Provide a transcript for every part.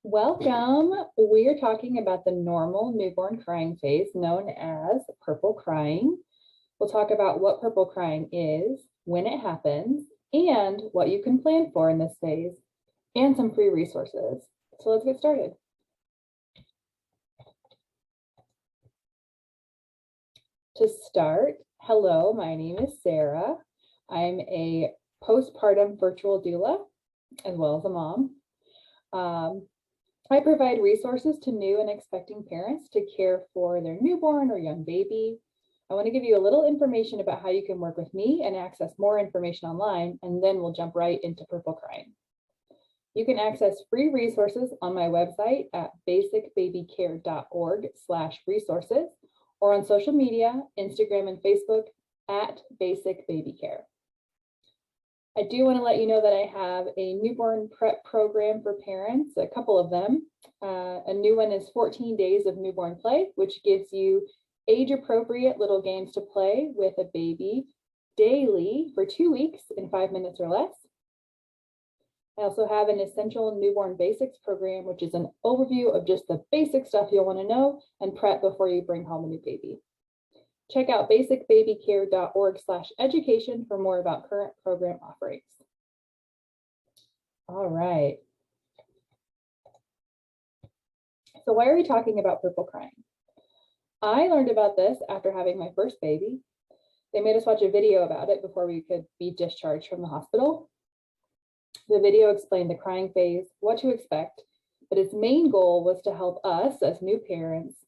Welcome. We are talking about the normal newborn crying phase known as purple crying. We'll talk about what purple crying is, when it happens, and what you can plan for in this phase, and some free resources. So let's get started. To start, hello, my name is Sarah. I'm a postpartum virtual doula, as well as a mom. I provide resources to new and expecting parents to care for their newborn or young baby. I want to give you a little information about how you can work with me and access more information online, and then we'll jump right into purple crying. You can access free resources on my website at basicbabycare.org/resources or on social media, Instagram and Facebook at Basic Baby Care. I do want to let you know that I have a newborn prep program for parents, a couple of them. A new one is 14 days of newborn play, which gives you age-appropriate little games to play with a baby daily for 2 weeks in 5 minutes or less. I also have an essential newborn basics program, which is an overview of just the basic stuff you'll want to know and prep before you bring home a new baby. Check out basicbabycare.org/education for more about current program offerings. All right. So why are we talking about purple crying? I learned about this after having my first baby. They made us watch a video about it before we could be discharged from the hospital. The video explained the crying phase, what to expect, but its main goal was to help us as new parents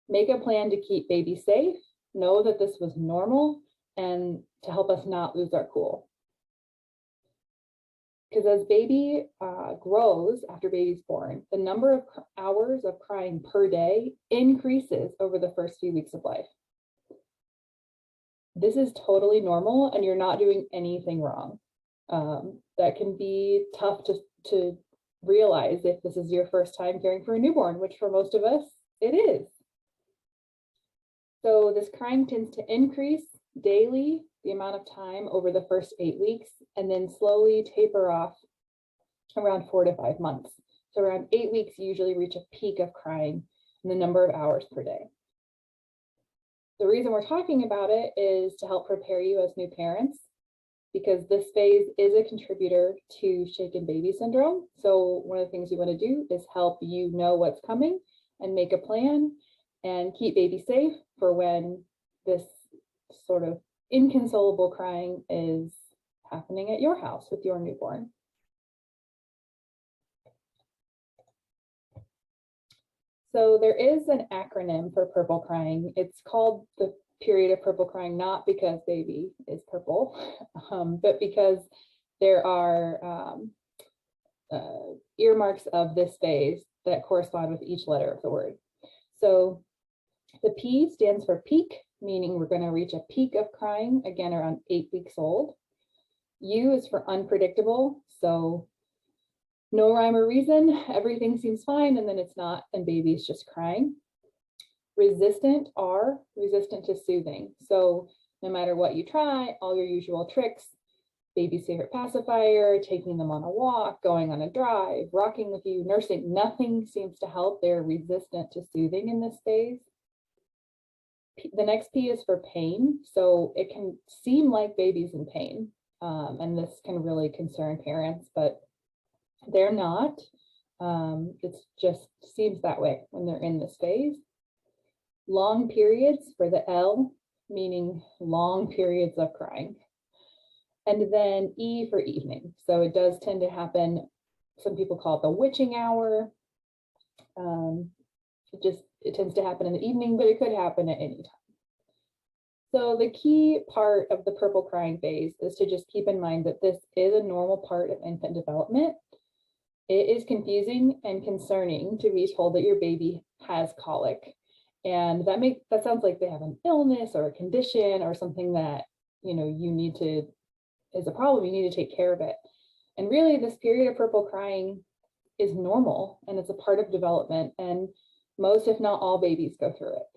make a plan to keep baby safe, know that this was normal, and to help us not lose our cool. Because as baby grows after baby's born, the number of hours of crying per day increases over the first few weeks of life. This is totally normal and you're not doing anything wrong. That can be tough to realize if this is your first time caring for a newborn, which for most of us, it is. So this crying tends to increase daily, the amount of time over the first 8 weeks, and then slowly taper off around 4 to 5 months. So around 8 weeks, you usually reach a peak of crying in the number of hours per day. The reason we're talking about it is to help prepare you as new parents, because this phase is a contributor to shaken baby syndrome. So one of the things we want to do is help you know what's coming and make a plan and keep baby safe for when this sort of inconsolable crying is happening at your house with your newborn. So there is an acronym for purple crying. It's called the period of purple crying, not because baby is purple, but because there are earmarks of this phase that correspond with each letter of the word. So the P stands for peak, meaning we're going to reach a peak of crying, again, around 8 weeks old. U is for unpredictable, so no rhyme or reason, everything seems fine, and then it's not, and baby's just crying. Resistant, R, resistant to soothing. So no matter what you try, all your usual tricks, baby's favorite pacifier, taking them on a walk, going on a drive, rocking with you, nursing, nothing seems to help. They're resistant to soothing in this phase. The next P is for pain. So it can seem like baby's in pain, and this can really concern parents, but they're not. It just seems that way when they're in this phase. Long periods for the L, meaning long periods of crying. And then E for evening. So it does tend to happen, some people call it the witching hour. It tends to happen in the evening, but it could happen at any time. So the key part of the purple crying phase is to just keep in mind that this is a normal part of infant development. It is confusing and concerning to be told that your baby has colic. And that sounds like they have an illness or a condition or something that, is a problem, you need to take care of it. And really this period of purple crying is normal and it's a part of development, and most, if not all, babies go through it.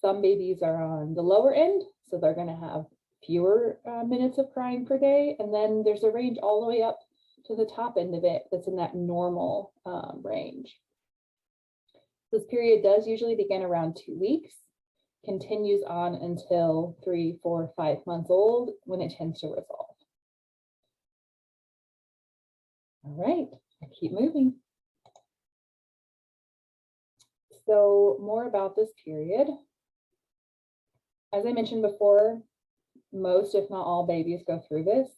Some babies are on the lower end, so they're going to have fewer minutes of crying per day. And then there's a range all the way up to the top end of it that's in that normal range. This period does usually begin around 2 weeks, continues on until 3, 4, 5 months old when it tends to resolve. All right, I keep moving. So more about this period. As I mentioned before, most, if not all, babies go through this.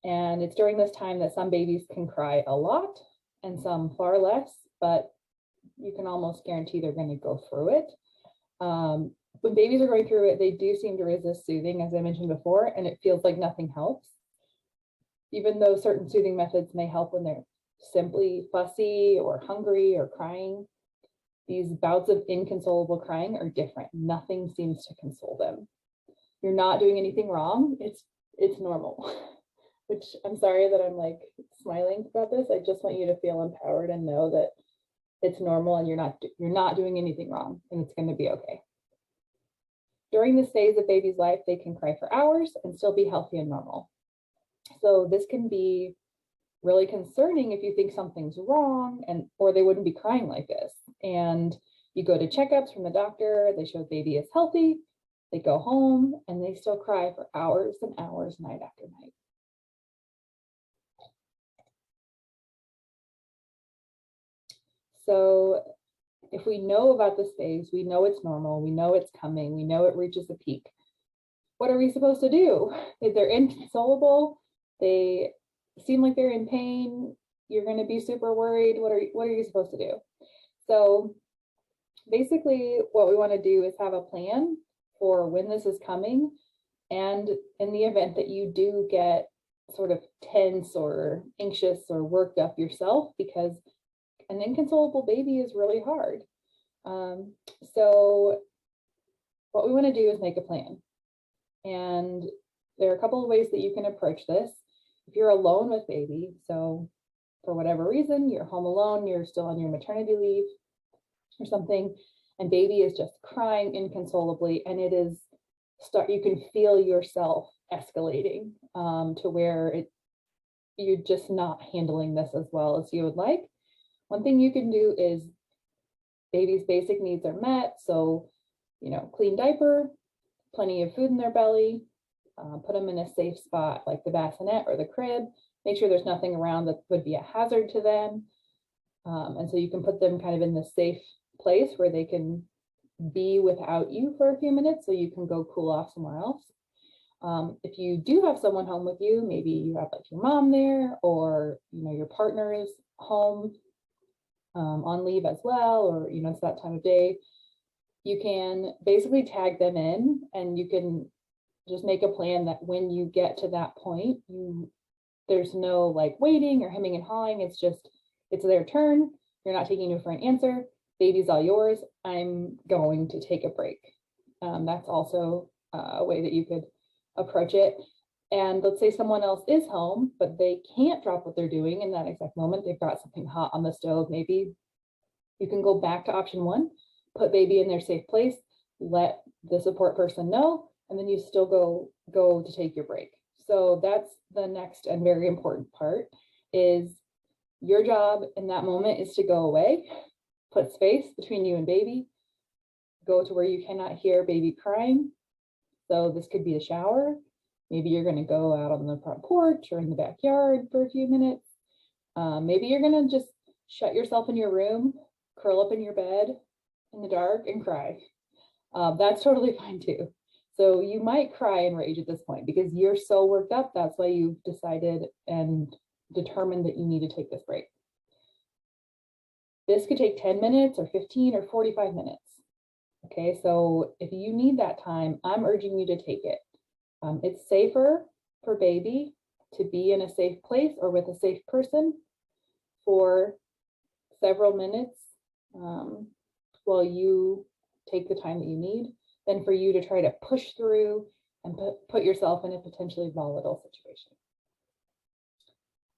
And it's during this time that some babies can cry a lot and some far less, but you can almost guarantee they're going to go through it. When babies are going through it, they do seem to resist soothing, as I mentioned before, and it feels like nothing helps. Even though certain soothing methods may help when they're simply fussy or hungry or crying, these bouts of inconsolable crying are different. Nothing seems to console them. You're not doing anything wrong. It's normal. Which I'm sorry that I'm like smiling about this. I just want you to feel empowered and know that it's normal and you're not doing anything wrong, and it's going to be okay. During this phase of baby's life, they can cry for hours and still be healthy and normal. So this can be really concerning if you think something's wrong or they wouldn't be crying like this. And you go to checkups from the doctor, they show the baby is healthy, they go home and they still cry for hours and hours, night after night. So if we know about this phase, we know it's normal, we know it's coming, we know it reaches a peak. What are we supposed to do? If they're inconsolable, they seem like they're in pain, you're going to be super worried. What are you supposed to do? So basically what we want to do is have a plan for when this is coming, and in the event that you do get sort of tense or anxious or worked up yourself, because an inconsolable baby is really hard. So what we want to do is make a plan. And there are a couple of ways that you can approach this. If you're alone with baby, so for whatever reason, you're home alone, you're still on your maternity leave or something, and baby is just crying inconsolably, and you can feel yourself escalating to where you're just not handling this as well as you would like. One thing you can do is baby's basic needs are met. So, clean diaper, plenty of food in their belly, put them in a safe spot like the bassinet or the crib, make sure there's nothing around that would be a hazard to them. And so you can put them kind of in the safe place where they can be without you for a few minutes so you can go cool off somewhere else. If you do have someone home with you, maybe you have like your mom there, or your partner is home on leave as well, or it's that time of day, you can basically tag them in, and you can just make a plan that when you get to that point, there's no like waiting or hemming and hawing. It's their turn. You're not taking no for an answer. Baby's all yours. I'm going to take a break. That's also a way that you could approach it. And let's say someone else is home, but they can't drop what they're doing in that exact moment. They've got something hot on the stove. Maybe you can go back to option one, put baby in their safe place, let the support person know, and then you still go to take your break. So that's the next and very important part. Is your job in that moment is to go away, put space between you and baby, go to where you cannot hear baby crying. So this could be the shower. Maybe you're going to go out on the front porch or in the backyard for a few minutes. Maybe you're going to just shut yourself in your room, curl up in your bed in the dark and cry. That's totally fine too. So you might cry and rage at this point because you're so worked up. That's why you've decided and determined that you need to take this break. This could take 10 minutes or 15 or 45 minutes. Okay, so if you need that time, I'm urging you to take it. It's safer for baby to be in a safe place or with a safe person for several minutes while you take the time that you need than for you to try to push through and put yourself in a potentially volatile situation.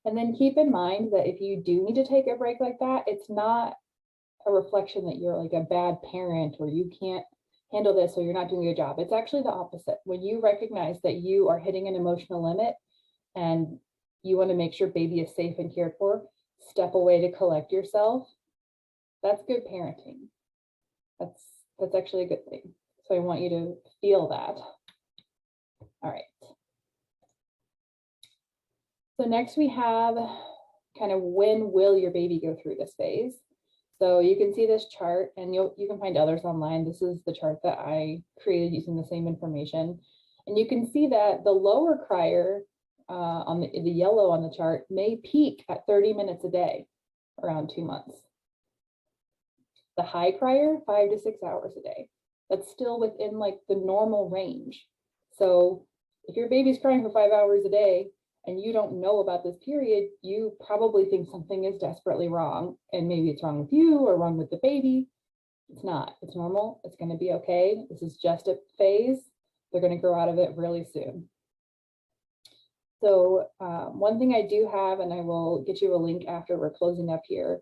And then keep in mind that if you do need to take a break like that, it's not a reflection that you're like a bad parent or you can't handle this or you're not doing a good job. It's actually the opposite. When you recognize that you are hitting an emotional limit and you want to make sure baby is safe and cared for, step away to collect yourself. That's good parenting. That's actually a good thing. So I want you to feel that. All right. So next we have kind of when will your baby go through this phase? So you can see this chart, and you can find others online. This is the chart that I created using the same information. And you can see that the lower crier on the yellow on the chart may peak at 30 minutes a day around 2 months. The high crier, 5 to 6 hours a day. That's still within like the normal range. So if your baby's crying for 5 hours a day and you don't know about this period, you probably think something is desperately wrong, and maybe it's wrong with you or wrong with the baby. It's not. It's normal. It's going to be okay. This is just a phase. They're going to grow out of it really soon. So one thing I do have, and I will get you a link after we're closing up here,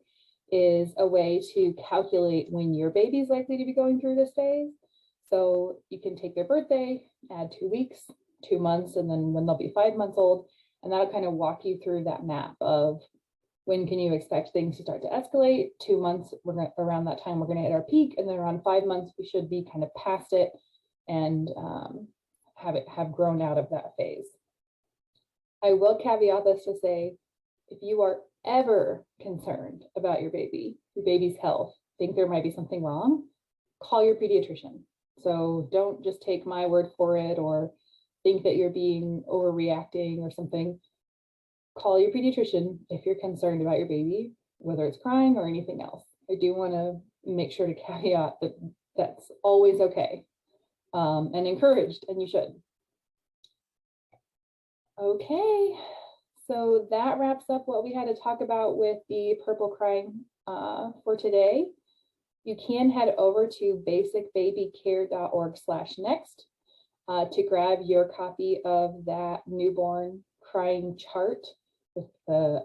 is a way to calculate when your baby is likely to be going through this phase. So you can take their birthday, add 2 weeks, 2 months, and then when they'll be 5 months old, and that'll kind of walk you through that map of when can you expect things to start to escalate. 2 months, around that time, we're going to hit our peak, and then around 5 months, we should be kind of past it and have grown out of that phase. I will caveat this to say, if you are ever concerned about your baby's health, think there might be something wrong, call your pediatrician. So don't just take my word for it or think that you're being overreacting or something. Call your pediatrician if you're concerned about your baby, whether it's crying or anything else. I do want to make sure to caveat that that's always okay and encouraged, and you should. Okay, so that wraps up what we had to talk about with the purple crying for today. You can head over to basicbabycare.org/next to grab your copy of that newborn crying chart with the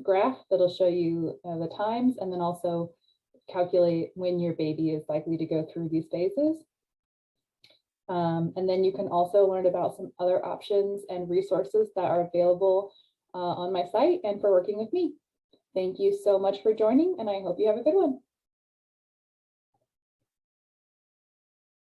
graph that'll show you the times, and then also calculate when your baby is likely to go through these phases. And then you can also learn about some other options and resources that are available on my site and for working with me. Thank you so much for joining, and I hope you have a good one.